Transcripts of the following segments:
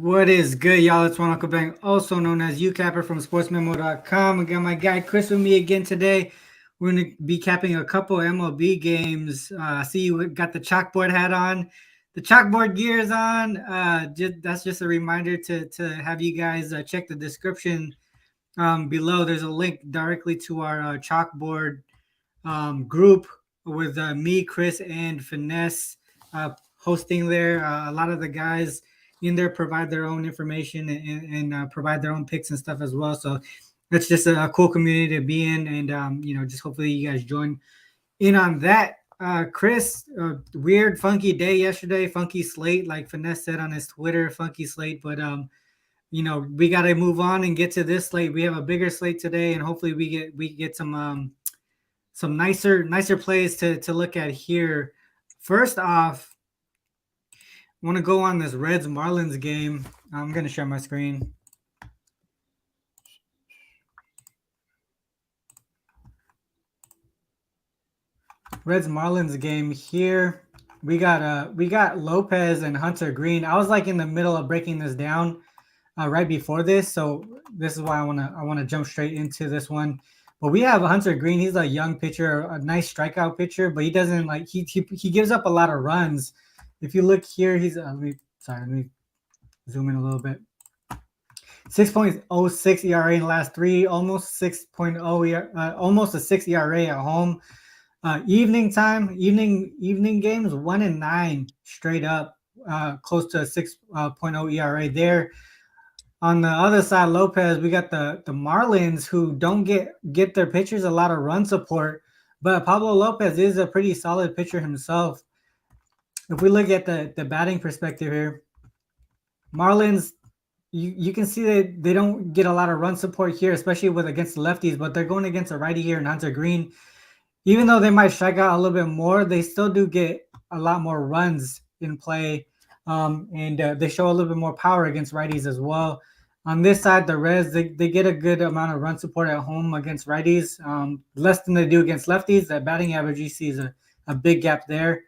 What is good, y'all? It's Ronald, also known as Youcapper from SportsMemo.com. We got my guy Chris with me again today. We're going to be capping a couple MLB games. I see you got the chalkboard hat on, the chalkboard gear is on. That's just a reminder to have you guys check the description below. There's a link directly to our chalkboard group with me, Chris, and Finesse hosting there. A lot of the guys in there provide their own information and provide their own picks and stuff as well. So it's just a cool community to be in, and just hopefully you guys join in on that. Chris, weird, funky day yesterday, funky slate, like Finesse said on his Twitter, funky slate. But we got to move on and get to this slate. We have a bigger slate today, and hopefully we get some nicer plays to look at here. First off, I want to go on this Reds Marlins game. I'm going to share my screen. Reds Marlins game here. We got Lopez and Hunter Green. I was like in the middle of breaking this down right before this, so this is why I want to jump straight into this one. But we have Hunter Green. He's a young pitcher, a nice strikeout pitcher, but he doesn't he gives up a lot of runs. If you look here, he's let me zoom in a little bit. 6.06 ERA in the last three, almost 6.0, almost a 6 ERA at home. Evening games, 1-9 straight up, close to a 6.0 ERA there. On the other side, Lopez, we got the Marlins, who don't get their pitchers a lot of run support, but Pablo Lopez is a pretty solid pitcher himself. If we look at the batting perspective here, Marlins, you can see that they don't get a lot of run support here, especially against the lefties, but they're going against a righty here in Hunter Green. Even though they might strike out a little bit more, they still do get a lot more runs in play, and they show a little bit more power against righties as well. On this side, the Reds, they get a good amount of run support at home against righties, less than they do against lefties. That batting average you see is a big gap there.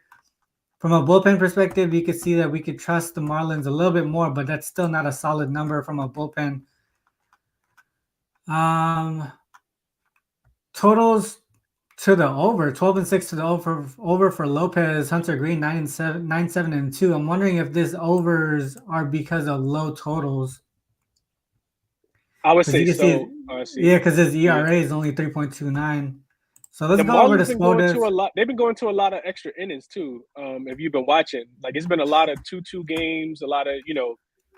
From a bullpen perspective, you could see that we could trust the Marlins a little bit more, but that's still not a solid number from a bullpen. Totals to the over, 12-6 to the over for Lopez. Hunter Green, 9-7-2. I'm wondering if these overs are because of low totals. I would say so. Yeah, because his ERA is only 3.29. So let's go over to SPODAS. They've been going to a lot of extra innings too. If you've been watching, like it's been a lot of 2-2 games, a lot of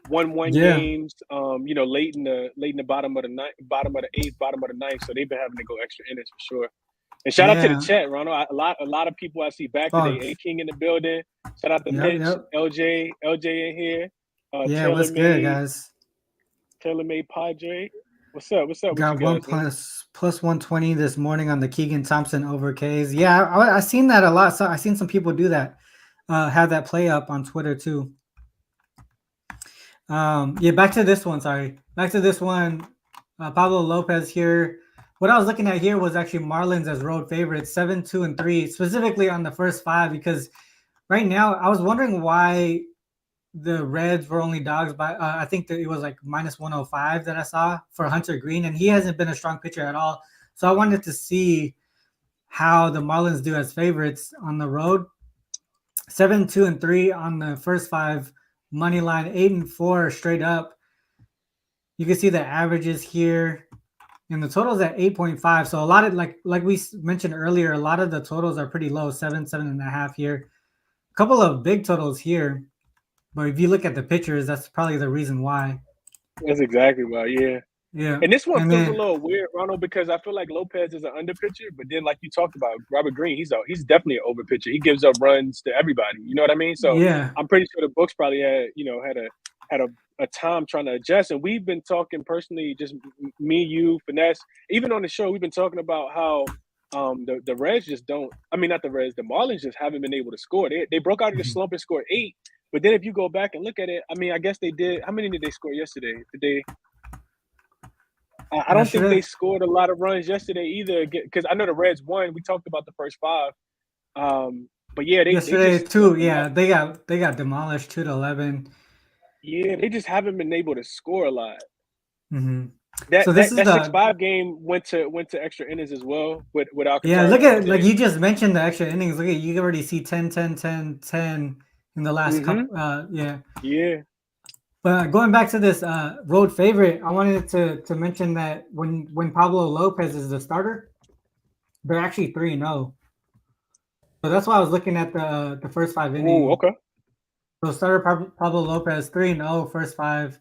1-1 games. Late in the bottom of the eighth, bottom of the ninth. So they've been having to go extra innings for sure. And shout out to the chat, Ronald. A lot of people I see back today. A King in the building. Shout out to Mitch, LJ in here. What's good, guys? TaylorMade Padre. What's up? Got one plus 120 this morning on the Keegan Thompson over Ks. Yeah, I seen that a lot. So I seen some people do that, have that play up on Twitter too. Back to this one. Pablo Lopez here. What I was looking at here was actually Marlins as road favorites, 7-2-3, specifically on the first five, because right now I was wondering why the Reds were only dogs by I think that it was like minus 105 that I saw for Hunter Green, and he hasn't been a strong pitcher at all. So I wanted to see how the Marlins do as favorites on the road. 7-2-3 on the first five, money line 8-4 straight up. You can see the averages here, and the totals at 8.5. So a lot of like we mentioned earlier, a lot of the totals are pretty low, 7.5 here. A couple of big totals here. But if you look at the pictures, that's probably the reason why. That's exactly why, yeah. Yeah. And this one feels a little weird, Ronald, because I feel like Lopez is an under pitcher, but then like you talked about, Robert Green, he's definitely an over pitcher. He gives up runs to everybody. You know what I mean? So yeah. I'm pretty sure the books probably had a time trying to adjust. And we've been talking personally, just me, you, Finesse. Even on the show, we've been talking about how the Reds just don't. I mean, not the Reds. The Marlins just haven't been able to score. They broke out of the slump and scored 8. But then if you go back and look at it, I mean, I guess they did. How many did they score yesterday? I don't think they scored a lot of runs yesterday either, because I know the Reds won. We talked about the first 5. But yeah, yesterday too. Yeah, they got demolished 2-11. Yeah, they just haven't been able to score a lot. Mm-hmm. That so this is that the 6-5 game went to extra innings as well with yeah. Alcantara. Look at like you just mentioned the extra innings. Look at you already see 10, 10, 10, 10 in the last couple. Yeah. Yeah. But going back to this road favorite, I wanted to mention that when Pablo Lopez is the starter, they're actually 3-0. So that's why I was looking at the first 5 innings. Oh, okay. So starter Pablo Lopez 3-0 first 5.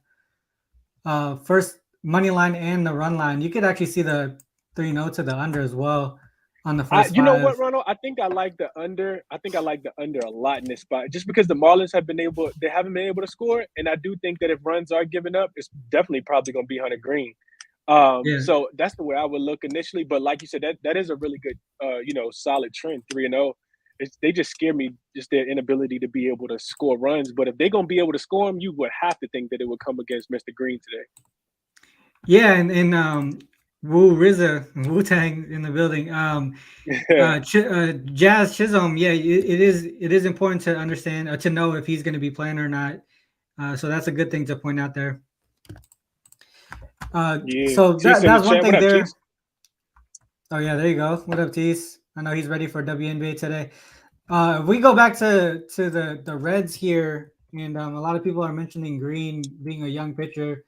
First money line and the run line. You could actually see the 3-0 to the under as well on the first 5. You know what, Ronald? I think I like the under. I think I like the under a lot in this spot, just because the Marlins haven't been able to score, and I do think that if runs are given up, it's definitely probably going to be Hunter Green. So that's the way I would look initially. But like you said, that is a really good, solid trend. 3-0. They just scare me, just their inability to be able to score runs. But if they're going to be able to score them, you would have to think that it would come against Mr. Green today. Yeah, and Wu Tang in the building. Jazz Chisholm. Yeah, it is important to understand to know if he's going to be playing or not. So that's a good thing to point out there. So that's one thing there. Tease? Oh yeah, there you go. What up, Tease? I know he's ready for WNBA today. We go back to the Reds here, and a lot of people are mentioning Green being a young pitcher.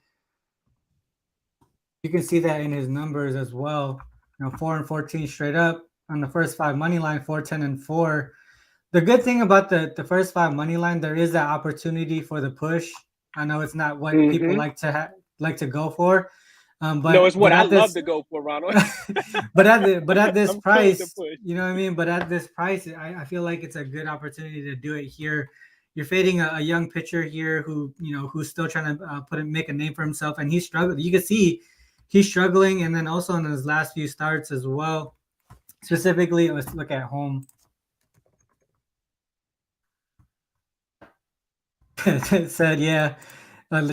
You can see that in his numbers as well. 4-14 straight up on the first 5 money line, 4-10-4. The good thing about the first 5 money line, there is that opportunity for the push. I know it's not what people like to go for. But no, it's what I love to go for, Ronald. but at this price, you know what I mean? But at this price, I feel like it's a good opportunity to do it here. You're fading a young pitcher here who's still trying to make a name for himself, and he's struggling. You can see he's struggling, and then also in his last few starts as well. Specifically, let's look at home. It said, yeah.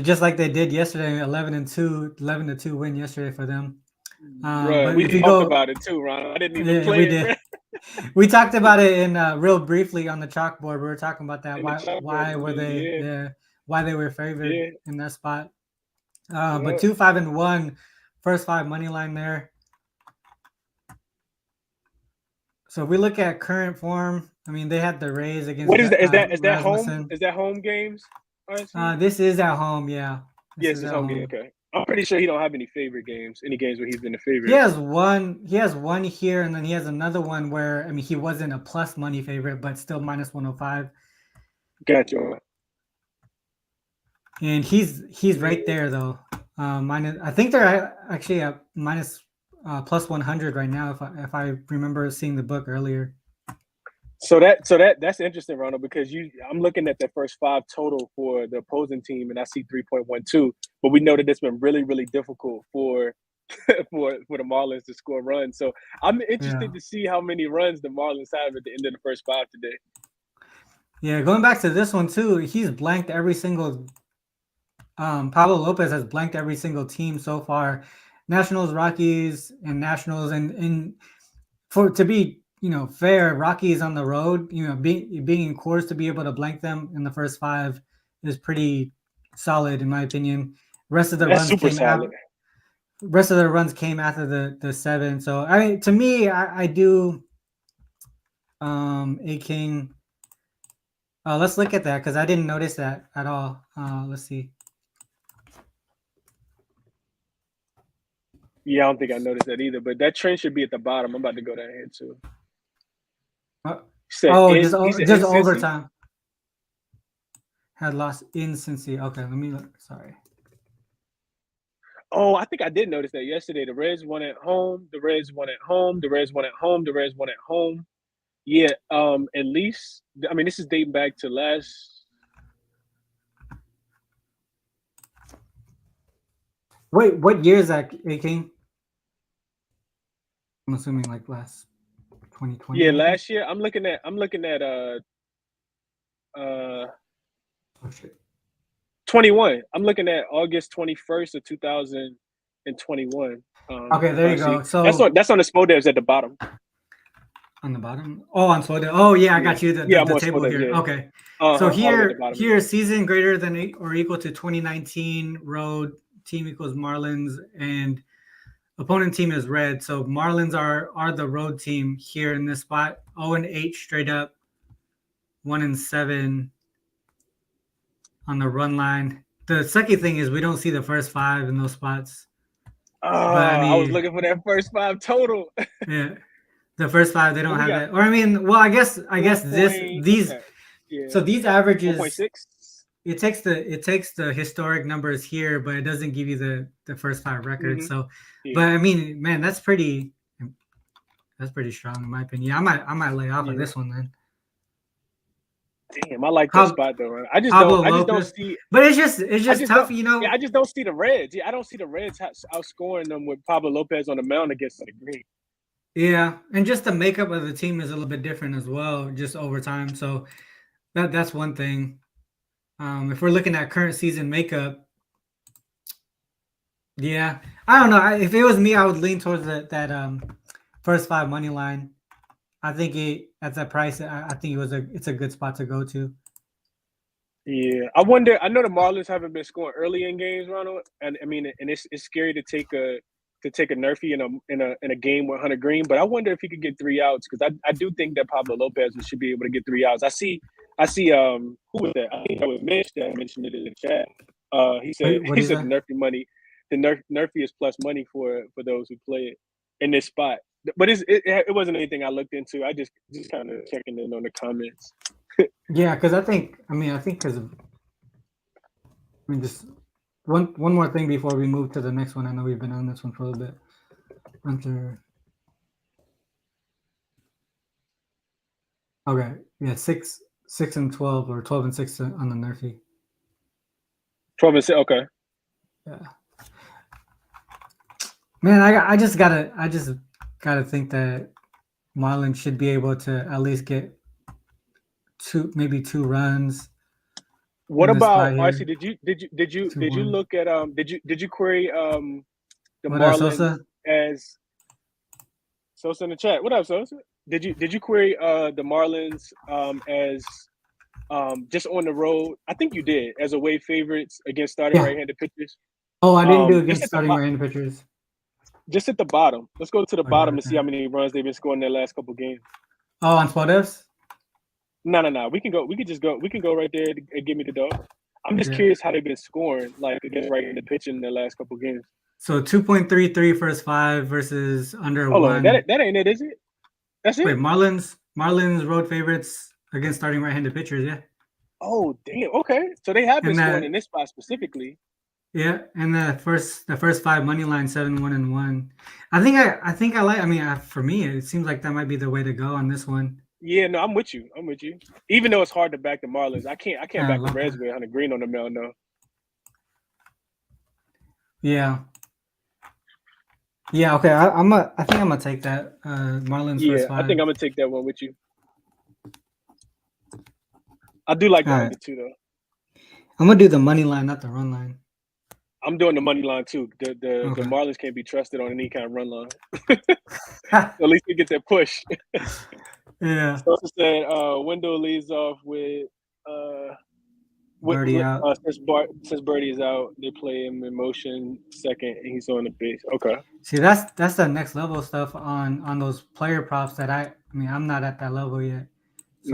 Just like they did yesterday, 11-2 win yesterday for them. But we talked about it too, Ron. I didn't even play it. We talked about it in real briefly on the chalkboard. We were talking about that. Why they were favored in that spot. But 2-5-1, first 5 money line there. So if we look at current form, I mean they had the Rays against. What is that? Is that home? Is that home games? This is at home, yeah. Yes, it's home game. Okay, I'm pretty sure he don't have any favorite games. Any games where he's been a favorite. He has one here, and then he has another one where he wasn't a plus money favorite, but still -105. Gotcha. And he's right there though. I think they're actually at plus 100 right now. If I remember seeing the book earlier. So that's interesting, Ronald, because I'm looking at the first 5 total for the opposing team, and I see 3.12. But we know that it's been really, really difficult for the Marlins to score runs. So I'm interested to see how many runs the Marlins have at the end of the first 5 today. Yeah, going back to this one too, he's blanked every single. Pablo Lopez has blanked every single team so far. Nationals, Rockies, and Nationals, and to be fair, Rockies on the road, being in Coors to be able to blank them in the first 5 is pretty solid in my opinion. Rest of the runs came after the 7. So to me, I do a king. Let's look at that because I didn't notice that at all. Let's see. Yeah, I don't think I noticed that either, but that trend should be at the bottom. I'm about to go down here too. Just overtime. Had lost in Cincy. Okay, let me look. Sorry. Oh, I think I did notice that yesterday. The Reds won at home. The Reds won at home. The Reds won at home. The Reds won at home. Yeah. At least, I mean, this is dating back to last. Wait, what year is that, King? I'm assuming like last 2020. Yeah, last year. I'm looking at oh shit. 21. I'm looking at August 21st of 2021. Okay, there you go. So that's on the SPO devs at the bottom. On the bottom? Oh, on Spotify. Oh, yeah, I got you. The table Spotify, here. yeah. Okay. So here, season greater than or equal to 2019 road team equals Marlins and opponent team is red. So Marlins are the road team here in this spot. 0-8 straight up. 1-7 on the run line. The second thing is we don't see the first 5 in those spots. Oh, I was looking for that first 5 total. Yeah. The first 5 they don't have that. Or I mean, well, I guess these so these averages 1.6. It takes the historic numbers here, but it doesn't give you the first 5 records. So but I mean, man, that's pretty strong in my opinion. I might lay off of this one then. Damn, I like that spot though. I just don't see. But it's just tough, you know. Yeah, I just don't see the Reds. Yeah, I don't see the Reds outscoring them with Pablo Lopez on the mound against the Green. Yeah, and just the makeup of the team is a little bit different as well, just over time. So that's one thing. If we're looking at current season makeup, yeah, I don't know. If it was me, I would lean towards that first 5 money line. I think at that price, I think it's a good spot to go to. Yeah, I wonder. I know the Marlins haven't been scoring early in games, Ronald, and I mean, and it's scary to take a nerfie in a game with Hunter Green, but I wonder if he could get 3 outs because I do think that Pablo Lopez should be able to get 3 outs. I see. Who was that? I think that was Mitch that mentioned it in the chat. He said the nerfie money, the nerfie is plus money for those who play it in this spot. But it wasn't anything I looked into. I just kind of checking in on the comments. Yeah, because I think just one more thing before we move to the next one. I know we've been on this one for a little bit. Okay, yeah, 6-12 or 12-6 on the nerfie. 12-6, okay. Yeah. Man, I just gotta think that Marlins should be able to at least get 2 runs. What about RC? Did you look at did you query the Marlins as Sosa in the chat? What up, Sosa? Did you query the Marlins as just on the road? I think you did as away favorites against starting right-handed pitchers. Oh, I didn't do against starting right-handed pitchers. Just at the bottom. Let's go to the bottom and see how many runs they've been scoring in their last couple games. Oh, on Spotify? No. We can go right there and give me the dog. I'm just curious how they've been scoring like against right-handed pitching in their last couple games. So 2.33 first 5 versus under 1. Hold on, that ain't it, is it? That's it. Wait, Marlins road favorites against starting right-handed pitchers, yeah. Oh damn, okay. So they have been scoring in this spot specifically. Yeah, and the first 5 money line 7-1-1. I think I like. I mean, for me, it seems like that might be the way to go on this one. Yeah, no, I'm with you. Even though it's hard to back the Marlins, I can't back the Reds with Hunter Green on the mound, no. Yeah. Yeah. Okay. I think I'm gonna take that Marlins first 5. I think I'm gonna take that one with you. I do like that one too, though. I'm gonna do the money line, not the run line. I'm doing the money line too. The Marlins can't be trusted on any kind of run line. At least we get that push. Yeah. So said Wendell leads off with Birdie out. Since Birdie is out, they play him in motion second, and he's on the base. Okay. See, that's the next level stuff on those player props that I mean I'm not at that level yet. So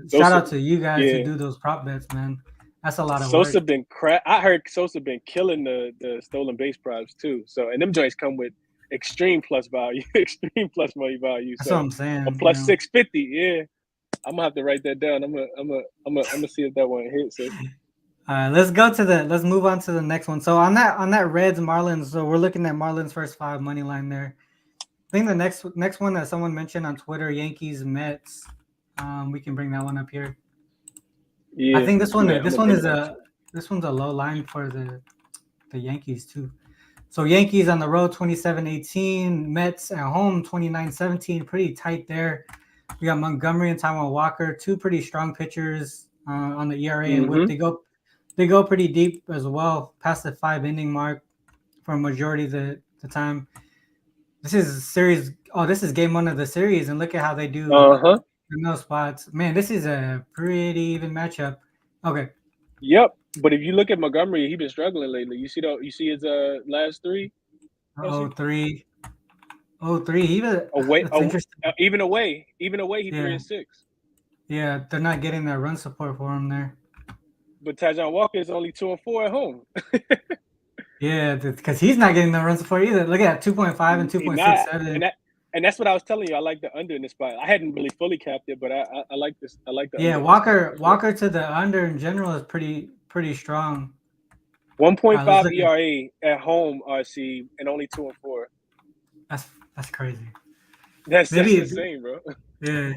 shout out to you guys who do those prop bets, man. That's a lot of Sosa work. I heard Sosa been killing the stolen base props too. So and them joints come with extreme plus value, extreme plus money value. That's what I'm saying. A plus 650, yeah. I'm gonna have to write that down. I'm gonna see if that one hits. All right, let's move on to the next one. So on that Reds Marlins, so we're looking at Marlins first 5 money line there. I think the next one that someone mentioned on Twitter, Yankees Mets. We can bring that one up here. Yeah, I think this one's a low line for the Yankees too. So Yankees on the road 27-18, Mets at home 29-17, pretty tight there. We got Montgomery and Taijuan Walker, 2 pretty strong pitchers on the ERA and WHIP. They go pretty deep as well, past the 5 inning mark for a majority of the time. This is series. Oh, this is game 1 of the series, and look at how they do in those spots. Man, this is a pretty even matchup. Okay. Yep. But if you look at Montgomery, he's been struggling lately. You see his last 3? 0-3. 0-3. Even away. that's interesting. Even away, he 3-6. Yeah, they're not getting that run support for him there. But Tajon Walker is only 2-4 at home. Yeah, because he's not getting the run support either. Look at that, 2.5 and 2.67. And that's what I was telling you. I like the under in this spot. I hadn't really fully capped it, but I like this. I like the under. Walker to the under in general is pretty strong. 1.5 ERA at home, RC, and only 2-4. That's crazy. That's insane, bro. Yeah.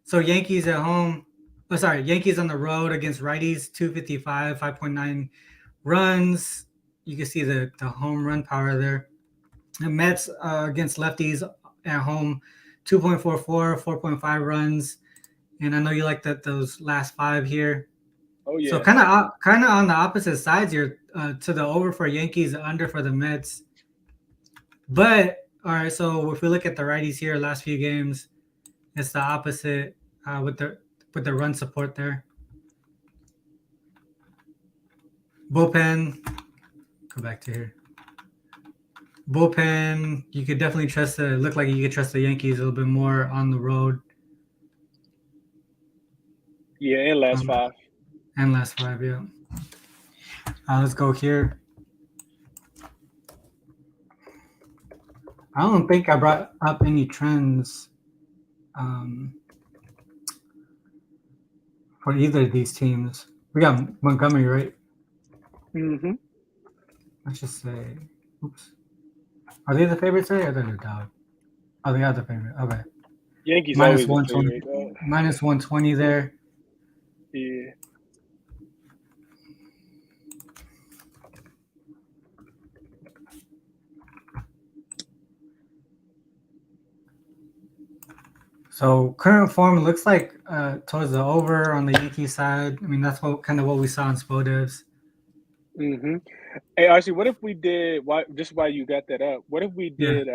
So Yankees at home. Oh, sorry, Yankees on the road against righties, 255, 5.9 runs. You can see the home run power there. The Mets against lefties at home, 2.44, 4.5 runs. And I know you like those last 5 here. Oh yeah. So kind of on the opposite sides here, to the over for Yankees, under for the Mets. But all right, so if we look at the righties here, last few games, it's the opposite with the run support there. Bullpen, go back to here. Bullpen, you could definitely trust look like you could trust the Yankees a little bit more on the road. Yeah, and last 5. And last 5, yeah. Let's go here. I don't think I brought up any trends for either of these teams. We got Montgomery, right? Mm-hmm. Let's just say, oops. Are they the favorites today or they're the dog? Oh, they are the favorite. Okay. Yankees minus always 120. Favorite, minus 120 there. Yeah. So current form looks like towards the over on the Yankee side. I mean, that's what we saw in SPODEVs. Mm-hmm. Hey, actually, what if we did? Just while you got that up, what if we did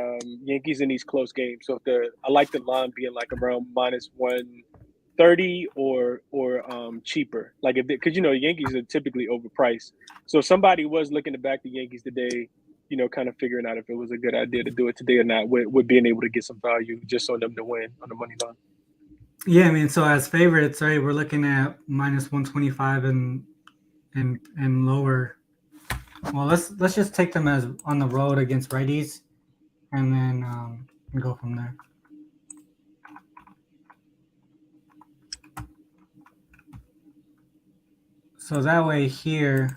Yankees in these close games? So I like the line being like around minus 130 or cheaper. Like because Yankees are typically overpriced. So if somebody was looking to back the Yankees today, kind of figuring out if it was a good idea to do it today or not, with being able to get some value just on them to win on the money line. Yeah, I mean, so as favorites, right, we're looking at minus 125 and lower. Well, let's just take them as on the road against righties, and then go from there. So that way here,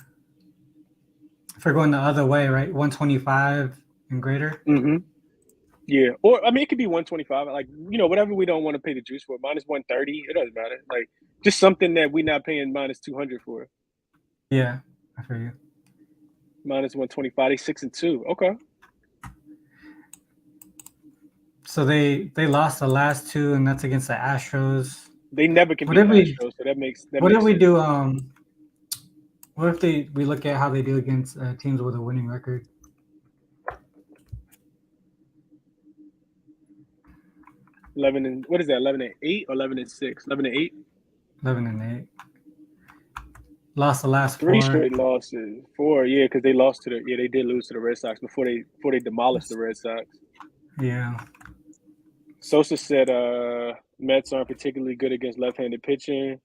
if we're going the other way, right, 125 and greater. Mm-hmm. Yeah, or I mean, it could be 125. Like whatever we don't want to pay the juice for, minus 130. It doesn't matter. Like just something that we're not paying minus 200 for. Yeah, I feel you. Minus 125. They 6-2. Okay. So they lost the last 2, and that's against the Astros. They never can beat the Astros, so that makes. What if we do? What if we look at how they do against teams with a winning record? What is that? 11-8 or 11-6? 11-8. 11-8. Lost the last 3 4. straight losses. 4, yeah, because they lost they did lose to the Red Sox before they demolished the Red Sox. Yeah. Sosa said Mets aren't particularly good against left-handed pitching.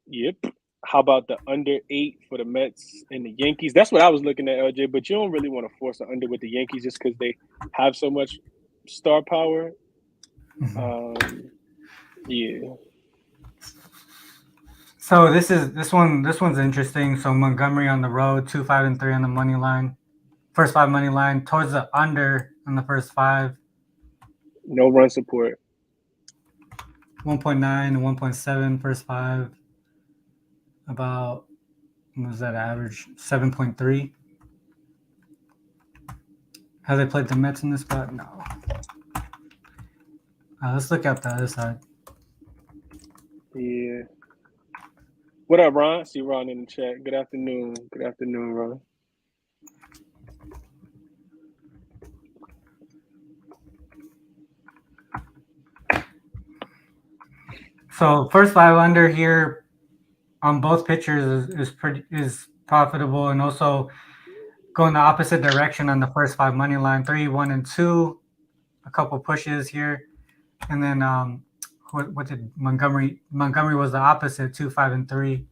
Yep. How about the under 8 for the Mets and the Yankees? That's what I was looking at, LJ, but you don't really want to force an under with the Yankees just because they have so much star power. Mm-hmm. Yeah. So this one's interesting. So Montgomery on the road, 2-5-3 on the money line. First 5 money line towards the under on the first 5. No run support. 1.9 and 1.7 first 5. About, what was that average? 7.3. Have they played the Mets in this spot? No. Let's look at the other side. Yeah. What up, Ron? See Ron in the chat. Good afternoon. Good afternoon, Ron. So first 5 under here on both pitchers is profitable, and also going the opposite direction on the first 5 money line, 3, 1, and 2, a couple pushes here, and then what did Montgomery was the opposite, 2, 5, and 3.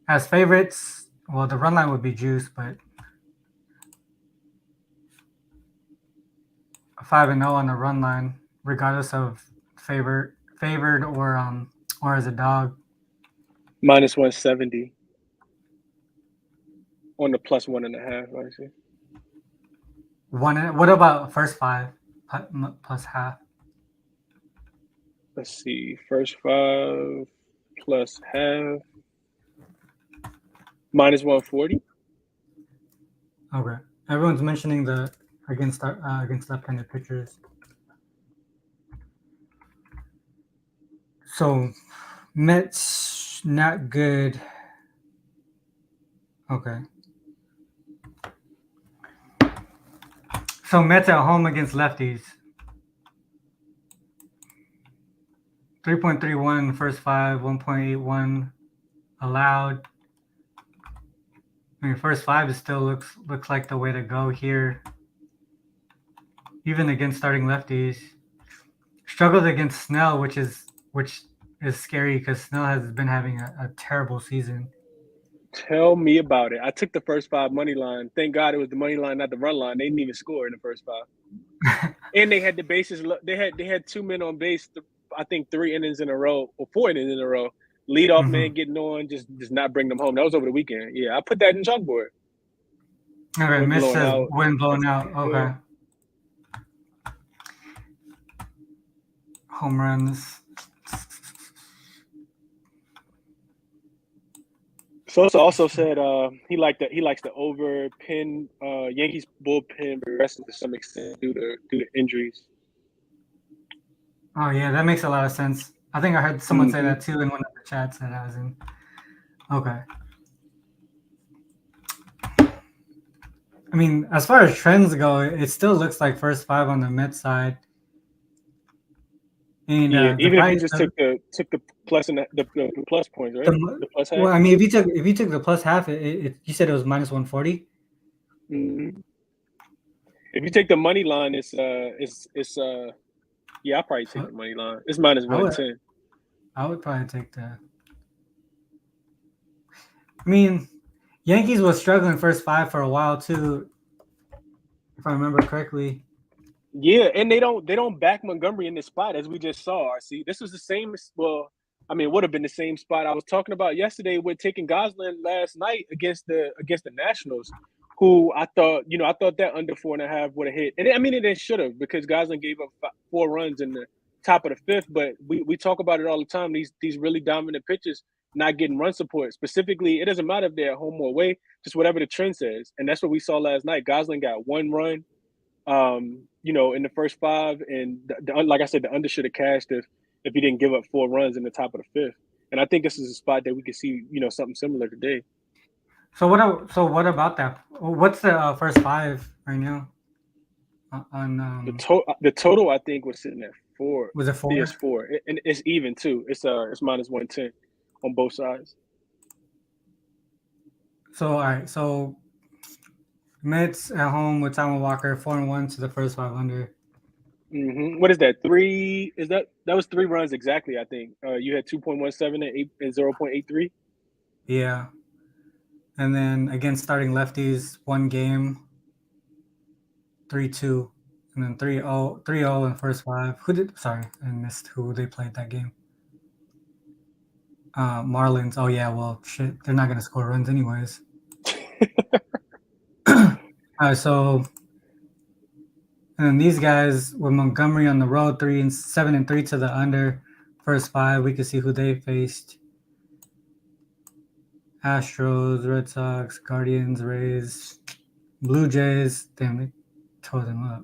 As favorites, well, the run line would be juice, but 5 and 0 on the run line, regardless of favored or as a dog. Minus 170 on the plus 1.5. Actually. What about first 5 plus half? Let's see, first 5 plus half. Minus 140. Okay, everyone's mentioning the against left-handed pitchers. So Mets not good. Okay. So Mets at home against lefties. 3.31 first 5, 1.81 allowed. I mean, first 5 still looks like the way to go here. Even against starting lefties. Struggled against Snell, which is scary because Snell has been having a terrible season. Tell me about it. I took the first 5 money line. Thank God it was the money line, not the run line. They didn't even score in the first 5. And they had the bases. They had 2 men on base. I think 3 innings in a row or 4 innings in a row. Leadoff man getting on, just not bring them home. That was over the weekend. Yeah, I put that in chalkboard. Okay, Miss says wind blowing out. Okay. Home runs. Sosa also said he likes the over pin Yankees bullpen progressing to some extent due to injuries. Oh yeah, that makes a lot of sense. I think I heard someone say that too in one of the chats that I was in. Okay. I mean, as far as trends go, it still looks like first 5 on the Mets side. And yeah, even if you just took the plus and the plus points, right? The plus half. Well, I mean, if you took the plus half, you said it was minus 140. Mm-hmm. If you take the money line, it's yeah, I'll probably take the money line. It's minus 110. I would probably take that. I mean, Yankees was struggling first 5 for a while too, if I remember correctly. Yeah, and they don't back Montgomery in this spot as we just saw. RC, this was the same. Well, I mean, it would have been the same spot I was talking about yesterday with taking Gosselin last night against the Nationals, who I thought that under 4.5 would have hit, and I mean it should have because Gosselin gave up 4 runs in the top of the 5th. But we talk about it all the time. These really dominant pitchers not getting run support. Specifically, it doesn't matter if they're at home or away, just whatever the trend says, and that's what we saw last night. Gosselin got 1 run. In the first 5, and like I said, the under should have cashed if he didn't give up 4 runs in the top of the 5th. And I think this is a spot that we could see, something similar today. So what about that? What's the first 5 right now? On the total I think was sitting at 4. Was it 4? Yeah, it's 4, and it's even too. It's minus 110 on both sides. So all right, so Mets at home with Taiwan Walker, 4-1 to the first 5 under. What is that? 3? Is that was 3 runs exactly? I think you had 2.17 and 0.83. Yeah, and then against starting lefties, 1 game, 3-2, and then 3-0 in the first 5. I missed who they played that game. Marlins. Oh yeah, well shit, they're not gonna score runs anyways. So, and then these guys with Montgomery on the road, 7-3 to the under. First 5, we could see who they faced. Astros, Red Sox, Guardians, Rays, Blue Jays. Damn, they tore them up.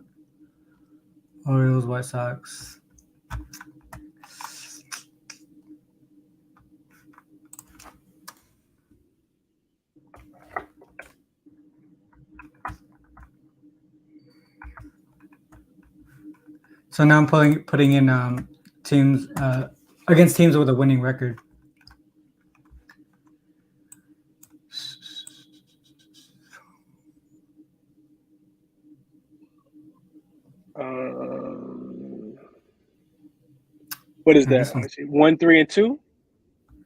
Orioles, White Sox. So now I'm putting in teams against teams with a winning record. What is that? 1, 3, and 2,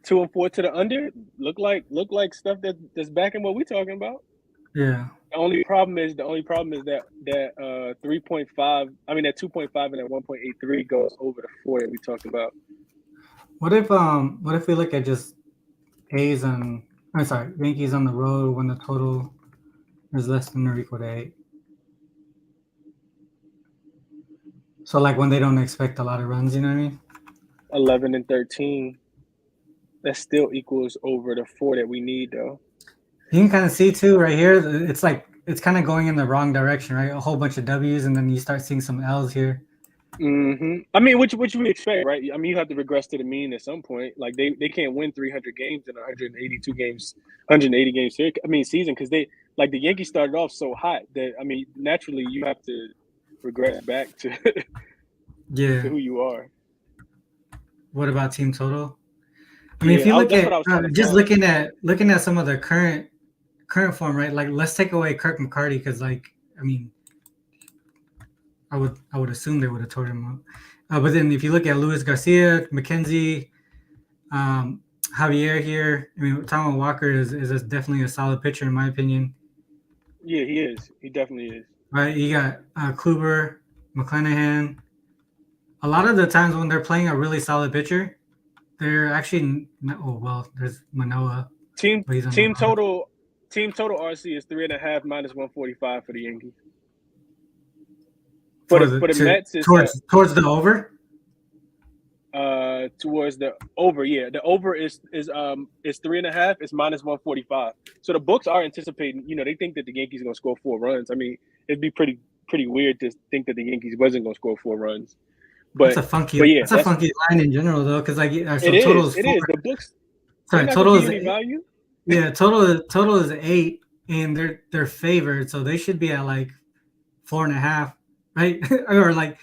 2 and 4 to the under. Look like stuff that's backing what we're talking about. Yeah. The only problem is that 3.5. I mean that 2.5 and that 1.83 goes over the 4 that we talked about. What if we look at just Yankees on the road when the total is less than or equal to 8? So like when they don't expect a lot of runs, you know what I mean? 11 and 13. That still equals over the 4 that we need, though. You can kind of see too right here. It's like it's kind of going in the wrong direction, right? A whole bunch of W's, and then you start seeing some L's here. Mm-hmm. I mean, which we expect, right? I mean, you have to regress to the mean at some point. Like they can't win 300 games in 180 games season, because the Yankees started off so hot that naturally you have to regress back to to who you are. What about team total? I mean, if you look at just looking at some of the current form, right? Like let's take away Kirk McCarty because I would assume they would have tore him up. But then if you look at Luis Garcia, McKenzie, Javier here, Taijuan Walker is definitely a solid pitcher in my opinion. Yeah, he is. He definitely is. Right, you got Kluber, McClanahan. A lot of the times when they're playing a really solid pitcher, they're actually there's Manoah. Team total RC is 3.5 minus 145 for the Yankees. For the Mets is towards the over. Towards the over, yeah. The over is 3.5. It's minus 145. So the books are anticipating. They think that the Yankees are going to score 4 runs. I mean, it'd be pretty weird to think that the Yankees wasn't going to score 4 runs. But that's a funky line in general, though, because total is 4. The books. Sorry, total is 8. Value. Yeah, total is 8, and they're favored, so they should be at like 4.5, right? Or like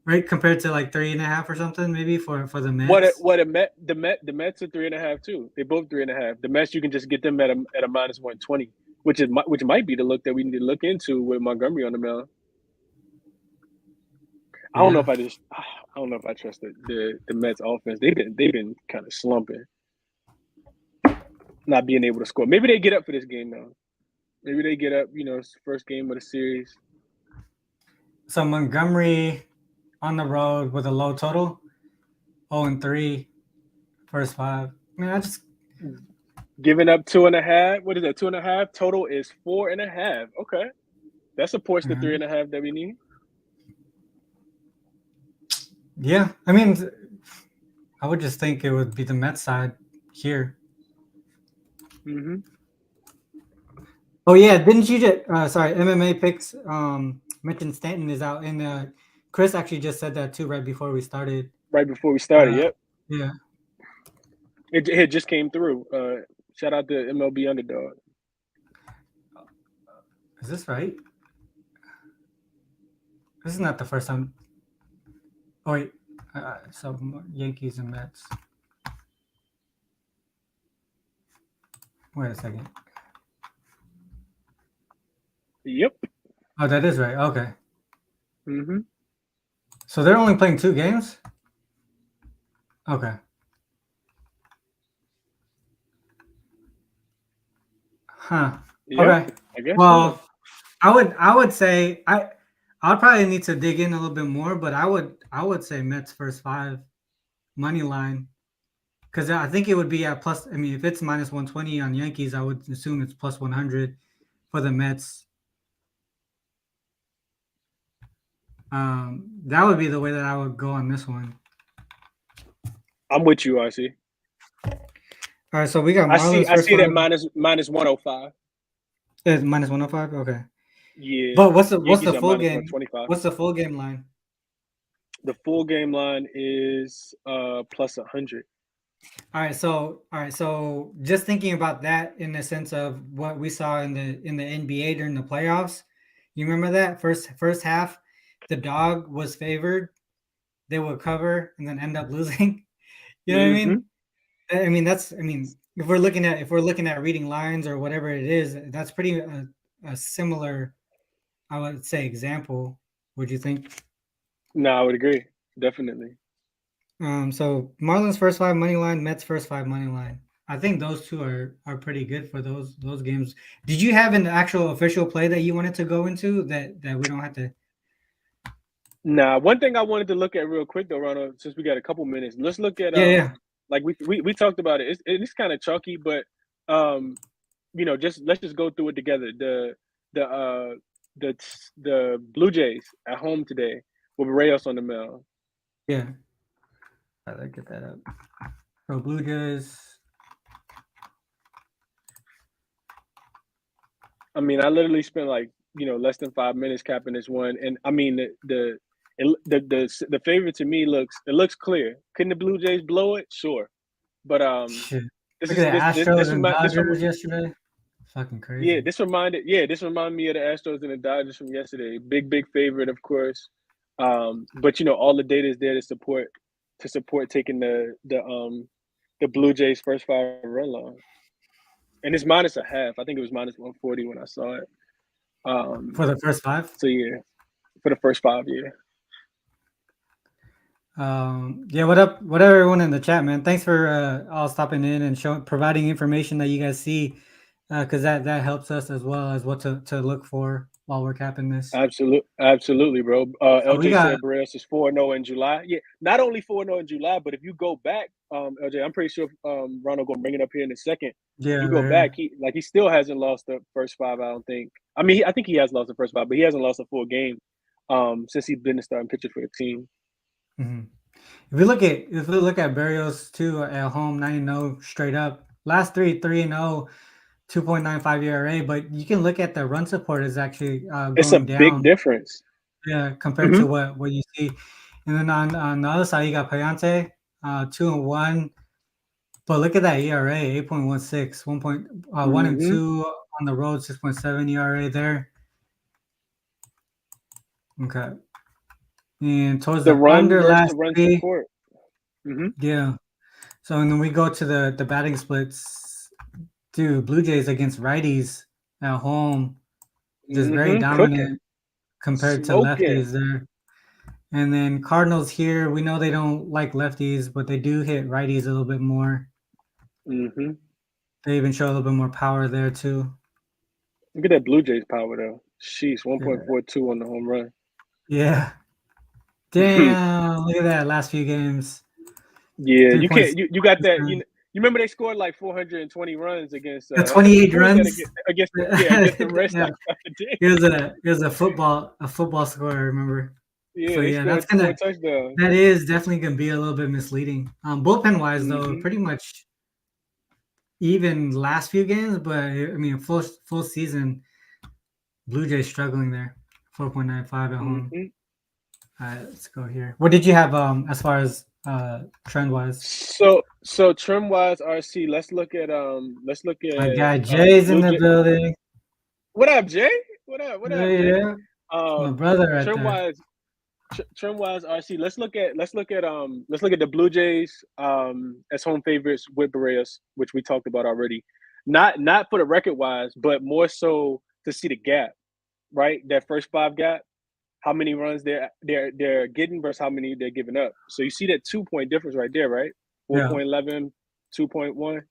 right compared to like 3.5 or something, maybe for the Mets. The Mets are 3.5 too. They both 3.5. The Mets, you can just get them at a minus 120, which might be the look that we need to look into with Montgomery on the mound. I don't know if I trust the Mets offense. They've been kind of slumping, not being able to score. Maybe they get up for this game now. Maybe they get up. It's the first game of the series. So Montgomery on the road with a low total, 0-3, first 5. I mean, I just giving up 2.5. What is that? 2.5 total is 4.5. Okay, that supports the 3.5 that we need. Yeah, I mean, I would just think it would be the Mets side here. Mm-hmm. Oh yeah, didn't you just MMA picks mentioned Stanton is out, and Chris actually just said that too right before we started. Yep. Yeah. It just came through. Shout out to MLB Underdog. Is this right? This is not the first time. Oh wait, so Yankees and Mets. Wait a second. Yep. Oh, that is right. Okay. Mm-hmm. So they're only playing 2 games? Okay. Huh. Yeah, okay. I guess. Well, I would say I'll probably need to dig in a little bit more, but I would say Mets first 5 money line, because I think it would be at plus. I mean, if it's minus 120 on Yankees, I would assume it's plus 100 for the Mets. That would be the way that I would go on this one. I'm with you, RC. All right, so we got Marlins. I see that minus 105. It's minus 105. Okay. Yeah. But what's the full game? 125. What's the full game line? The full game line is plus 100. All right, so just thinking about that in the sense of what we saw in the NBA during the playoffs, you remember that first half, the dog was favored they would cover and then end up losing. You know what I mean? If we're looking at reading lines or whatever it is, that's pretty a similar, I would say, example. Would you think? No, I would agree. Definitely. So Marlins first 5 money line, Mets first 5 money line. I think those two are pretty good for those games. Did you have an actual official play that you wanted to go into that we don't have to? Nah, one thing I wanted to look at real quick though, Ronald, since we got a couple minutes, let's look at like we talked about it. It's kind of chalky, but let's just go through it together. The Blue Jays at home today with Reyes on the mound. Yeah, I'll get that up. So Blue Jays. I mean, I literally spent like less than 5 minutes capping this one, and I mean the favorite to me looks clear. Couldn't the Blue Jays blow it? Sure, but Look at the Astros and Dodgers yesterday. Fucking crazy. Yeah, this reminded me of the Astros and the Dodgers from yesterday. Big favorite, of course. But all the data is there to support taking the Blue Jays first 5 run line. And it's -0.5. I think it was -140 when I saw it. For the first 5? So yeah, for the first 5, yeah. What up everyone in the chat, man? Thanks for all stopping in and providing information that you guys see, because that helps us as well as what to look for while we're capping this. Absolutely, bro. LJ said Barrios is 4-0 in July. Yeah, not only 4-0 in July, but if you go back, LJ, I'm pretty sure Ronald gonna bring it up here in a second. Yeah, you go back, he still hasn't lost the first 5. I don't think. I mean, I think he has lost the first 5, but he hasn't lost a full game since he's been the starting pitcher for the team. Mm-hmm. If we look at Barrios too at home, 9-0 straight up. Last 3-0. 2.95 ERA, but you can look at the run support is actually going it's a down. Big difference. Yeah, compared to what you see. And then on the other side, you got Payante, 2-1. But look at that ERA, 8.16, 1 and 2 on the road, 6.7 ERA there. Okay. And towards the run under versus last the run 3, support. Yeah. So and then we go to the batting splits. Dude, Blue Jays against righties at home, just very dominant compared to lefties there. And then Cardinals here, we know they don't like lefties, but they do hit righties a little bit more. They even show a little bit more power there too. Look at that Blue Jays power though. Sheesh, 1.42 on the home run. Yeah. Damn, look at that last few games. Yeah, you can't. You got that. You remember they scored like 420 runs against 28 runs against the rest. It was a football score, I remember. Yeah, so yeah, that is definitely gonna be a little bit misleading. Bullpen wise though, pretty much even last few games, but I mean full season, Blue Jays struggling there. 4.95 at home. All right, let's go here. What did you have as far as trend wise? So trend wise, RC. Let's look at. My guy Jay's in the building. What up, Jay? What up, Jay? Yeah. My brother right there. Trend wise, RC. Let's look at the Blue Jays as home favorites with Barrios, which we talked about already. Not for the record wise, but more so to see the gap, right? That first 5 gap. How many runs they're getting versus how many they're giving up. So you see that 2-point difference right there, right? 4.11, 2.1.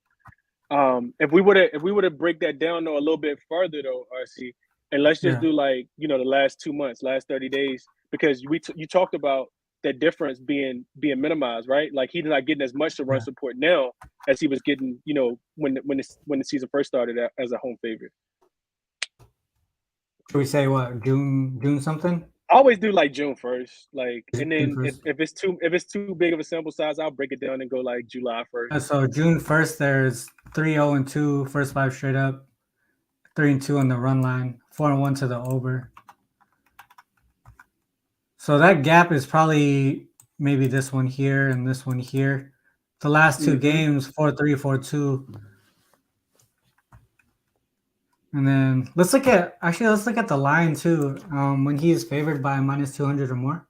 If we were to break that down though a little bit further though, RC, and let's just do like the last 2 months, last 30 days, because you talked about that difference being minimized, right? Like he's not getting as much to run support now as he was getting, when the season first started as a home favorite. Should we say what, June something? I always do like June 1st, like, and then if it's too big of a sample size, I'll break it down and go like July 1st. So June 1st, there's 3-0-2, first 5 straight up, 3-2 on the run line, 4-1 to the over. So that gap is probably maybe this one here and this one here. The last 2 games, 4-3, 4-2. And then let's look at the line too. When he is favored by -200 or more.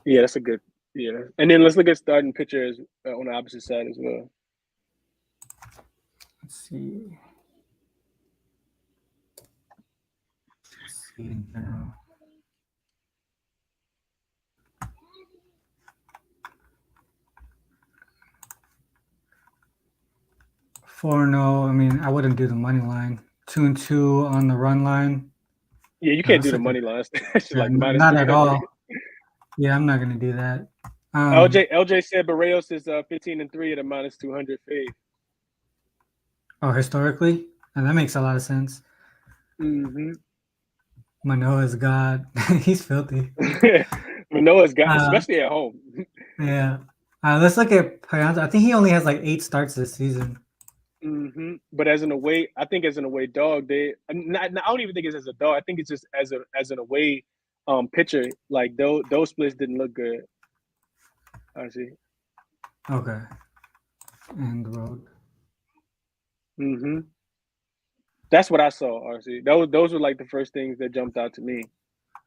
Yeah, that's a good. Yeah, and then let's look at starting pitchers on the opposite side as well. Let's see. 4-0. I mean, I wouldn't do the money line. 2-2 on the run line. Yeah, you can't do the money line. It's like minus not 300. At all. Yeah, I'm not gonna do that. LJ said Barrios is 15-3 at a minus 200 fade. Oh, historically, and that makes a lot of sense. Mm-hmm. Manoah's God. He's filthy. Manoah's God, especially at home. Yeah. Let's look at Payanta. I think he only has like 8 starts this season. Mm-hmm. But as an away dog, I don't even think it's as a dog. I think it's just as an away pitcher. Like those splits didn't look good. I see. Okay. And the road. Mm-hmm. That's what I saw, RC. Those were like the first things that jumped out to me.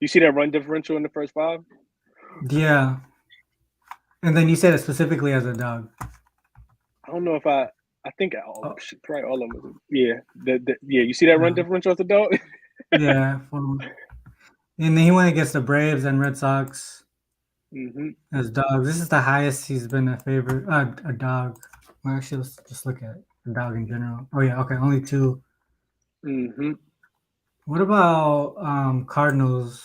You see that run differential in the first 5? Yeah. And then you said it specifically as a dog. I don't know if I think probably all of them. Yeah. You see that run differential as a dog? Yeah. And then he went against the Braves and Red Sox as dogs. This is the highest he's been a favorite. A dog. Well, actually, let's just look at the dog in general. Oh yeah, okay, only 2. Mm-hmm. What about Cardinals?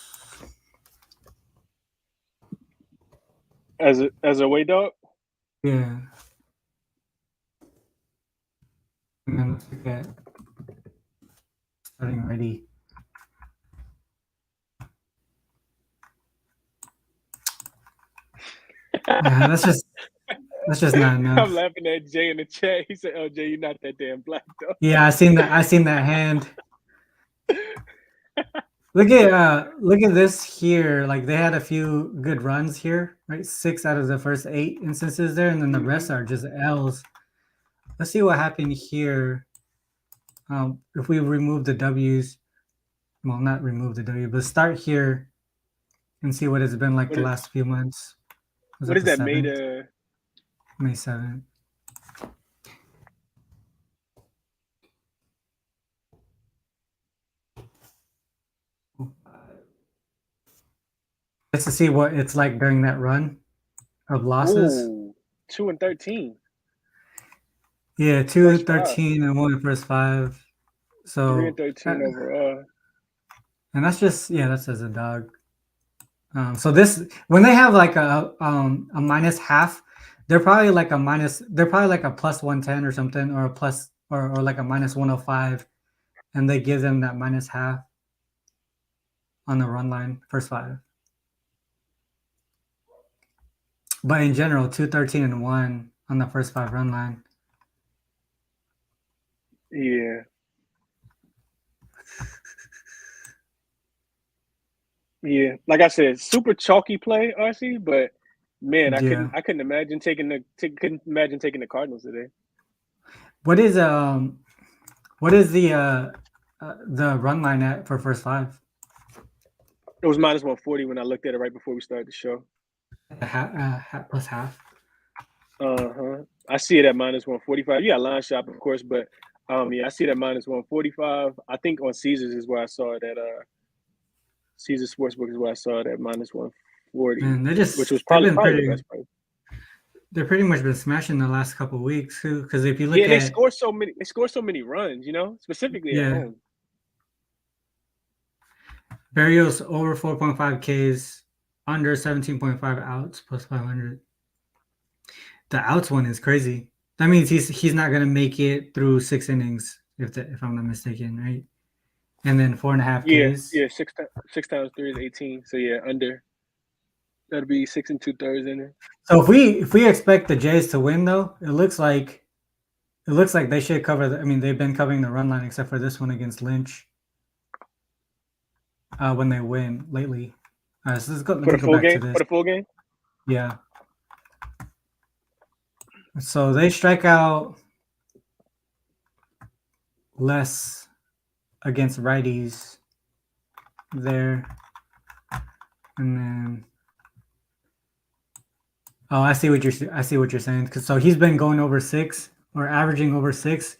As a away dog? Yeah. And then let's look at starting ready. Yeah, that's just not enough. I'm laughing at Jay in the chat. He said, "Oh, Jay, you're not that damn black dog." Yeah, I seen that hand. Look at this here. Like they had a few good runs here, right? 6 out of the first 8 instances there, and then the rest are just L's. Let's see what happened here. If we remove the W's, well, not remove the W, but start here and see what it's been like the last few months. What is that made? May 7th. Just to see what it's like during that run of losses. Ooh, 2-13. Yeah, 2-13 and 1 first 5. So 3-13 overall. And that's just that's as a dog. So this when they have like a minus half, they're probably like a plus 110 or something, or a plus or like a minus 105, and they give them that minus half on the run line first 5. But in general, 2-13 and 1 on the first 5 run line. Yeah. Yeah, like I said, super chalky play, RC. But man, I couldn't imagine taking the Cardinals today. What is the run line at for first 5? It was minus 140 when I looked at it right before we started the show. Plus half. I see it at minus 145. Yeah, line shop, of course, but I see it at minus 145. I think on Caesars is where I saw it at. Caesars Sportsbook is where I saw it at minus 140. And which was probably the best price. They're pretty much been smashing the last couple of weeks too. Because if you look they score so many runs, specifically at home. Barrios over 4.5 Ks, under 17.5 outs, plus 500. The outs one is crazy. That means he's not gonna make it through 6 innings, if I'm not mistaken, right? And then 4.5 Ks. Yeah, 6 times 3 is 18. So yeah, under. That'll be 6 2/3 in it. So if we expect the Jays to win, though, it looks like they should cover. They've been covering the run line except for this one against Lynch. When they win lately. So let's go back to this. For the full game? Yeah. So they strike out less against righties there. And then Oh, I see what you're saying. So he's been going over 6 or averaging over 6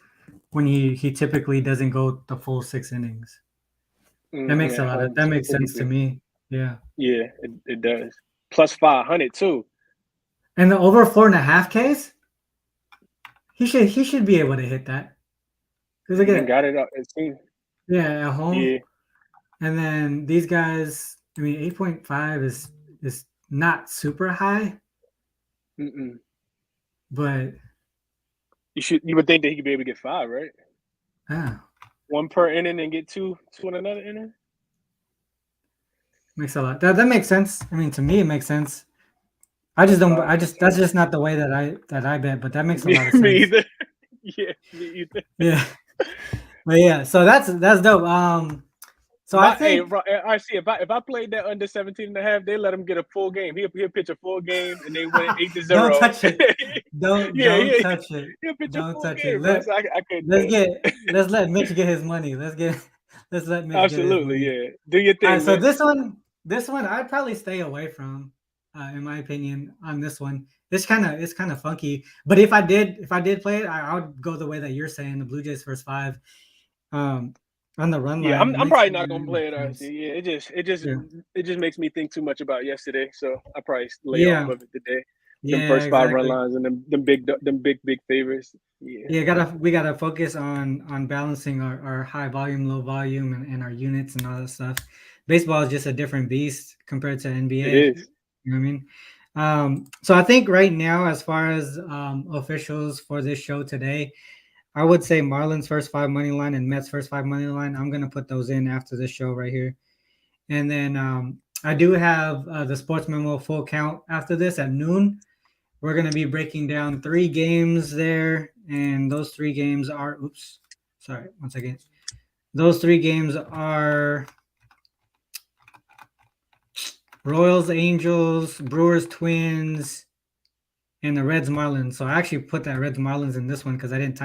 when he typically doesn't go the full 6 innings. That makes that makes sense to me. Yeah. Yeah, it does. Plus 500 too. And the over 4.5 Ks, he should be able to hit that. Because look at got it up. It seems. Yeah, at home. Yeah. And then these guys, I mean, 8.5 is not super high. But you would think that he could be able to get 5, right? Yeah. 1 per inning and get two in another inning. Makes a lot. That makes sense. I mean, to me, it makes sense. I just don't. That's just not the way that I bet. But that makes a lot of sense. Me either. Yeah, me either. Yeah. But yeah, so that's dope. So I think I see if I played that under 17.5, they let him get a full game. He'll pitch a full game and they win 8-0. Don't touch it. Don't touch it. Don't touch it. Let's let Mitch get his money. Let's let Mitch absolutely get his money. Yeah. Do your thing. All right, so this one I'd probably stay away from, in my opinion, on this one. It's kind of funky. But if I did play it, I would go the way that you're saying, the Blue Jays first 5. On the run line. Yeah, I'm probably not gonna play it. RC. Yeah, it just makes me think too much about yesterday, so I probably lay off of it today. The first 5 run lines and them big favors. Yeah, we gotta focus on balancing our high volume, low volume, and our units and all that stuff. Baseball is just a different beast compared to NBA. It is. You know what I mean? So I think right now, as far as officials for this show today, I would say Marlins first 5 money line and Mets first 5 money line. I'm going to put those in after this show right here. And then I do have the Sports Memo full count after this at noon. We're going to be breaking down 3 games there. And those 3 games are, one second. Those 3 games are Royals, Angels, Brewers, Twins, and the Reds Marlins. So I actually put that Reds Marlins in this one because I didn't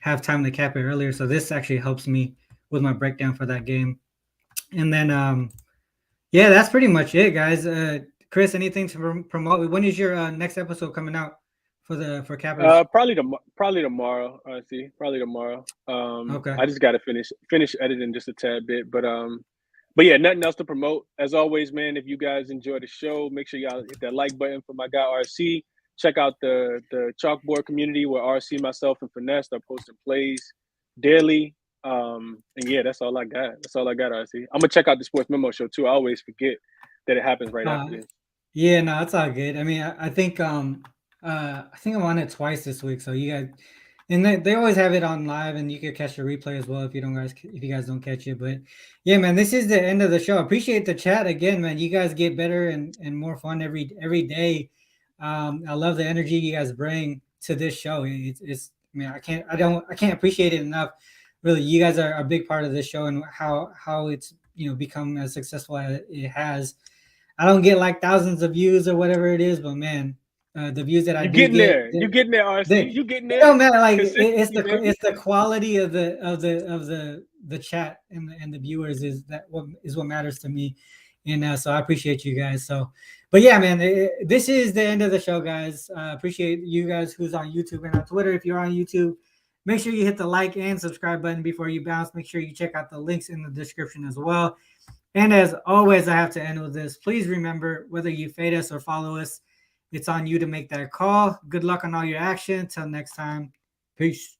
have time to cap it earlier. So this actually helps me with my breakdown for that game. And then, yeah, that's pretty much it, guys. Chris, anything to promote? When is your next episode coming out for cappers? Probably tomorrow. I see. Probably tomorrow. Okay. I just got to finish editing just a tad bit, but yeah, nothing else to promote. As always, man, if you guys enjoy the show, make sure y'all hit that like button for my guy RC. Check out the chalkboard community where RC, myself, and Finesse are posting plays daily. And yeah, that's all I got. RC. I'm gonna check out the Sports Memo show too. I always forget that it happens right after this. Yeah, no, it's all good. I mean, I think I'm on it twice this week, so you guys, and they always have it on live, and you can catch the replay as well if you guys don't catch it. But yeah, man, this is the end of the show. Appreciate the chat again, man. You guys get better and more fun every day. I love the energy you guys bring to this show. It's I mean, I can't appreciate it enough. Really, you guys are a big part of this show and how it's become as successful as it has. I don't get like thousands of views or whatever it is, but man, the views that I do get, you getting there, RC. You getting there? No, man, like it's the quality of the chat and the viewers is what matters to me. And so I appreciate you guys. So, but yeah, man, this is the end of the show, guys. Appreciate you guys who's on YouTube and on Twitter. If you're on YouTube, make sure you hit the like and subscribe button before you bounce. Make sure you check out the links in the description as well. And as always, I have to end with this. Please remember, whether you fade us or follow us, it's on you to make that call. Good luck on all your action. Until next time, peace.